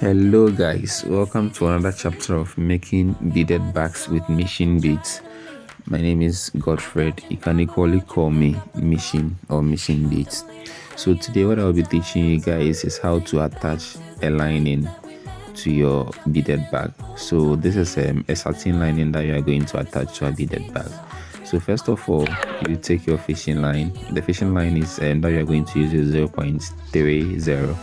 Hello guys, welcome to another chapter of making beaded bags with machine beads. My name is Godfred. You can equally call me Machine or Machine Beads. So today what I'll be teaching you guys is how to attach a lining to your beaded bag. So this is a satin lining that you are going to attach to a beaded bag. So first of all, you take your fishing line. The fishing line is that you are going to use is 0.30.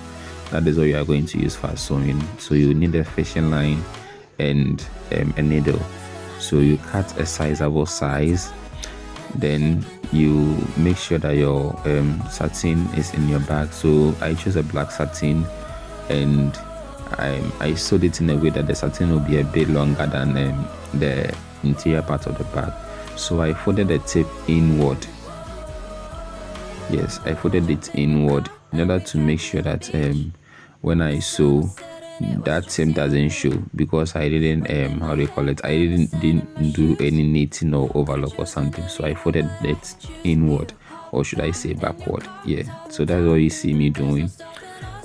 That is what you are going to use for sewing. So you need a fishing line and a needle. So you cut a sizable size, then you make sure that your satin is in your bag. So I chose a black satin, and I sewed it in a way that the satin will be a bit longer than the interior part of the bag. So I folded the tip inward. Yes, I folded it inward in order to make sure that when I sew, that tip doesn't show, because I didn't how do you call it, I didn't do any knitting or overlock or something. So I folded it inward, or should I say backward. Yeah, so that's what you see me doing.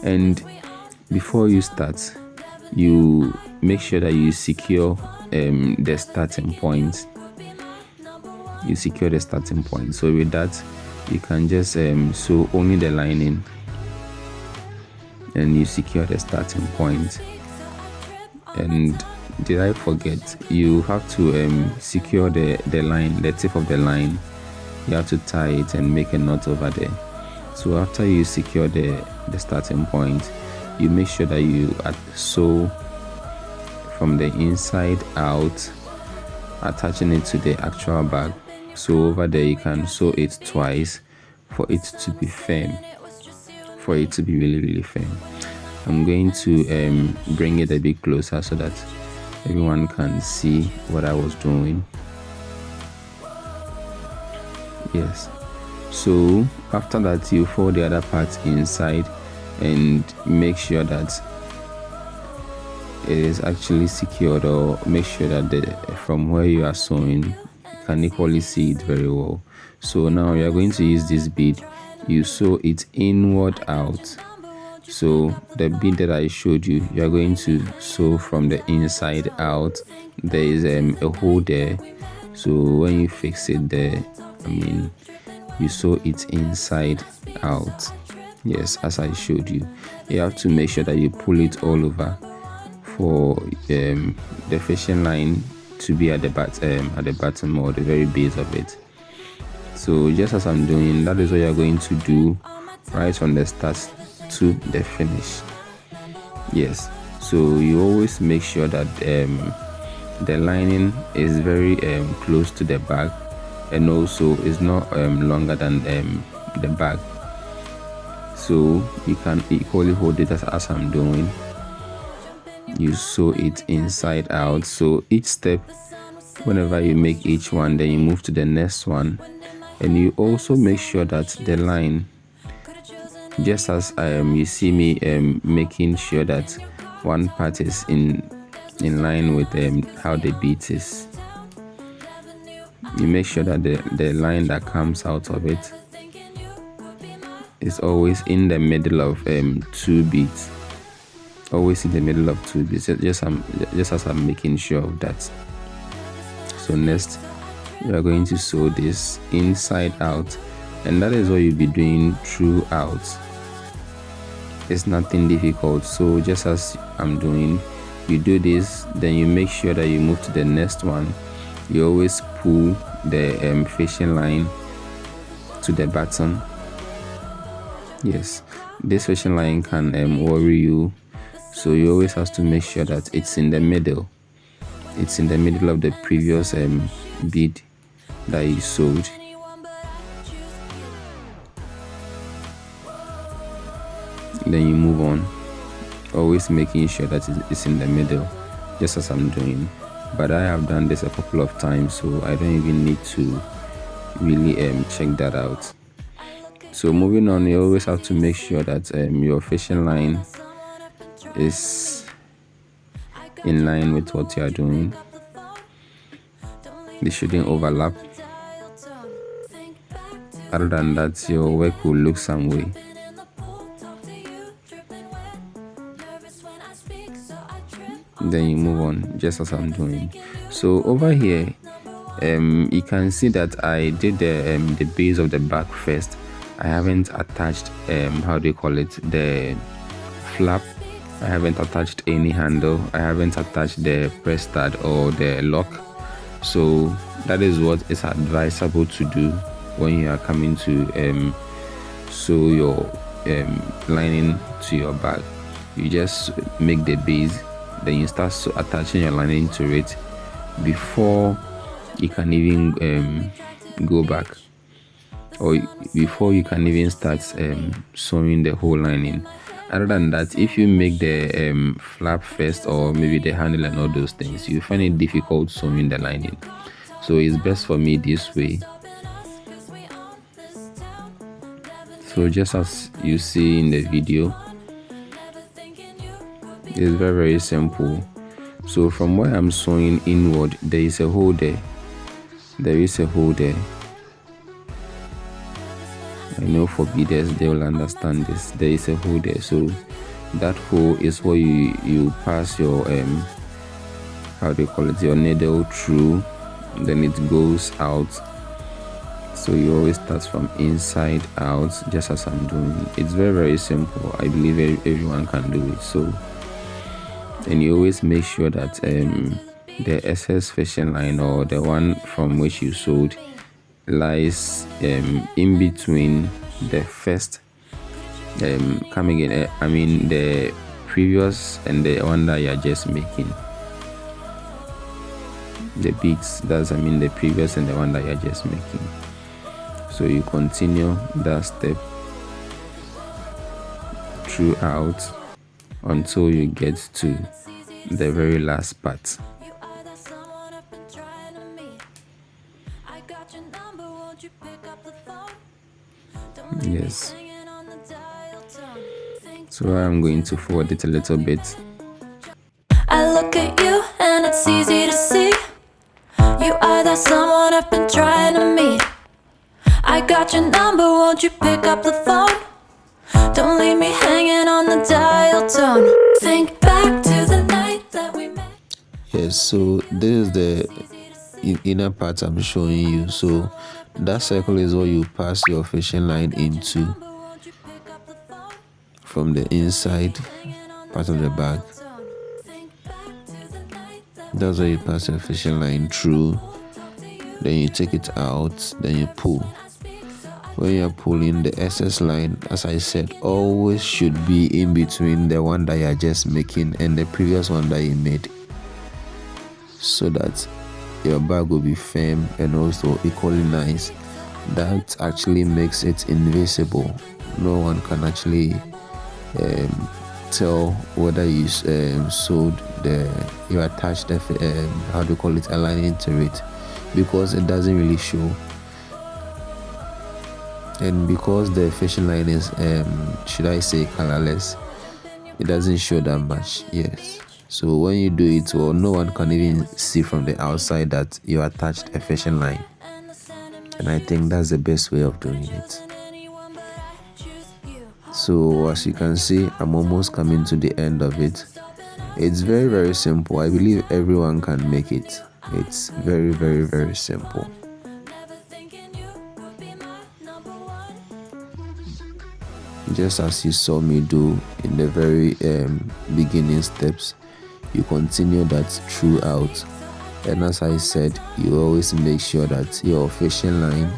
And before you start, you make sure that you secure the starting point. You secure the starting point. So with that, you can just sew only the lining, and you secure the starting point. And did I forget, you have to secure the line, the tip of the line. You have to tie it and make a knot over there. So after you secure the starting point, you make sure that you sew from the inside out, attaching it to the actual bag. So over there you can sew it twice for it to be firm, for it to be really firm. I'm going to bring it a bit closer so that everyone can see what I was doing. Yes, so after that, you fold the other part inside and make sure that it is actually secured, or make sure that from where you are sewing, you can equally see it very well. So now you are going to use this bead. You sew it inward out. So the bead that I showed you, you are going to sew from the inside out. There is a hole there, so when you fix it there, you sew it inside out. Yes, as I showed you. You have to make sure that you pull it all over for the fishing line to be at the bottom or the very base of it. So just as I'm doing, that is what you're going to do right from the start to the finish. Yes, so you always make sure that the lining is very close to the bag, and also is not longer than the bag. So you can equally hold it as I'm doing. You sew it inside out. So each step, whenever you make each one, then you move to the next one, and you also make sure that the line, just as you see me making sure that one part is in line with how the bead is, you make sure that the line that comes out of it is always in the middle of two beads. Always in the middle of two beads, just as I'm making sure of that. So next, we are going to sew this inside out, and that is what you'll be doing throughout. It's nothing difficult. So just as I'm doing, you do this, then you make sure that you move to the next one. You always pull the fishing line to the bottom. Yes, this fishing line can worry you, so you always have to make sure that it's in the middle. It's in the middle of the previous bead that you sewed. Then you move on, always making sure that it's in the middle, just as I'm doing. But I have done this a couple of times, so I don't even need to really check that out. So moving on, you always have to make sure that your fishing line is in line with what you are doing. They shouldn't overlap. Other than that, your work will look some way. then you move on, just as I'm doing. So over here, you can see that I did the base of the back first. I haven't attached how do you call it, the flap. I haven't attached any handle. I haven't attached the press stud or the lock. So that is what is advisable to do when you are coming to sew your lining to your bag. You just make the base, then you start attaching your lining to it before you can even go back, or before you can even start sewing the whole lining. Other than that, if you make the flap first, or maybe the handle and all those things, you find it difficult sewing the lining. So it's best for me this way. So just as you see in the video, it's very simple. So from where I'm sewing inward, there is a hole there. There is a hole there. I know for beaders, they will understand this. There is a hole there. So that hole is where you pass your how do you call it, your needle through, then it goes out. So you always start from inside out, just as I'm doing. It's very simple. I believe everyone can do it. So, and you always make sure that the excess fishing line, or the one from which you sewed, lies in between the first coming in, I mean the previous and the one that you're just making. The beads, that's I mean the previous and the one that you're just making. So you continue that step throughout until you get to the very last part. Yes. So I'm going to forward it a little bit. I look at you and it's easy to see. You are that someone I've been trying to meet. I got your number, won't you pick up the phone? Don't leave me hanging on the dial tone. Think back to the night that we met. Yes, so this is the inner part I'm showing you. So that circle is what you pass your fishing line into from the inside part of the bag. That's where you pass your fishing line through. Then you take it out, then you pull. When you're pulling, the excess line, as I said, always should be in between the one that you're just making and the previous one that you made, so that your bag will be firm and also equally nice. That actually makes it invisible. No one can actually tell whether you sewed you attached the how do you call it, a lining to it, because it doesn't really show. And because the fishing line is should I say colorless, it doesn't show that much. Yes, so when you do it well, no one can even see from the outside that you attached a fishing line, and I think that's the best way of doing it. So as you can see, I'm almost coming to the end of it. It's very simple. I believe everyone can make it. It's very simple. Just as you saw me do in the very beginning steps, you continue that throughout. And as I said, you always make sure that your fishing line,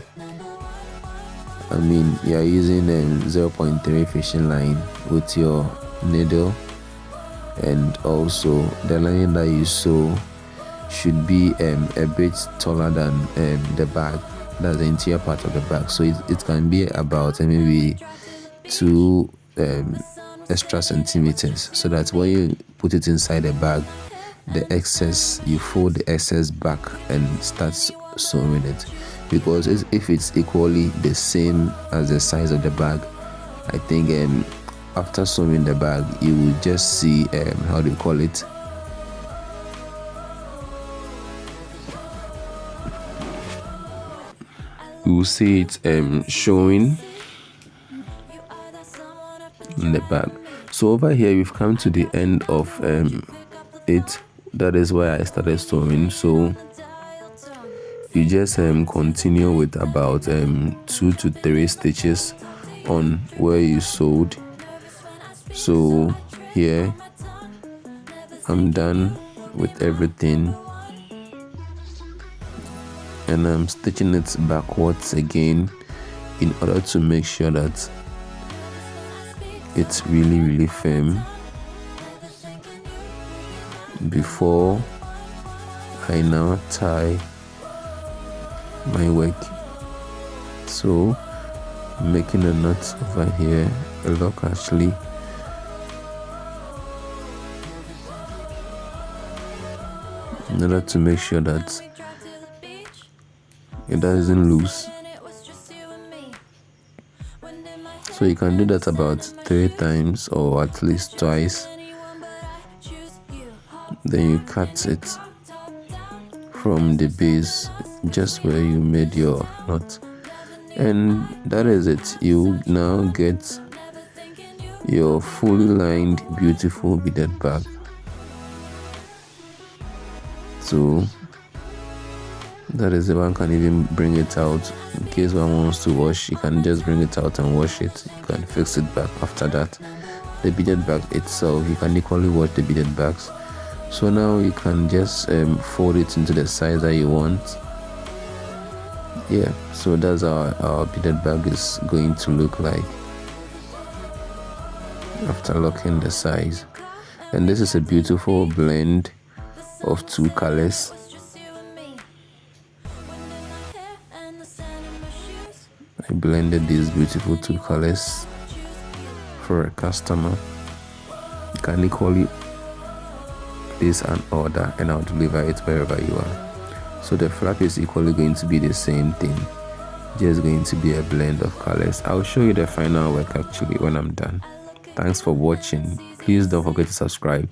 I mean you are using a 0.3 fishing line with your needle, and also the line that you sew should be a bit taller than the bag. That's the interior part of the bag, so it can be about maybe 2 extra centimeters, so that when you put it inside the bag, the excess, you fold the excess back and start sewing it. Because if it's equally the same as the size of the bag, I think after sewing the bag, you will just see how do you call it, You will see it showing in the bag. So over here we've come to the end of it. that is why I started sewing. So you just continue with about 2 to 3 stitches on where you sewed. So here I'm done with everything, and I'm stitching it backwards again in order to make sure that it's really firm before I now tie my work. So making a knot over here, a lock actually, in order to make sure that it doesn't loose. So you can do that about 3 times or at least twice. Then you cut it from the base just where you made your knot, and that is it. You now get your fully lined beautiful beaded bag. So that is it. One can even bring it out in case one wants to wash. You can just bring it out and wash it. You can fix it back after that. The beaded bag itself, you can equally wash the beaded bags. So now you can just fold it into the size that you want. Yeah, so that's how our beaded bag is going to look like after locking the size. And this is a beautiful blend of 2 colors. I blended these beautiful 2 colors for a customer. You can equally place an order and I'll deliver it wherever you are. So the flap is equally going to be the same thing, just going to be a blend of colors. I'll show you the final work actually when I'm done. Thanks for watching. Please don't forget to subscribe.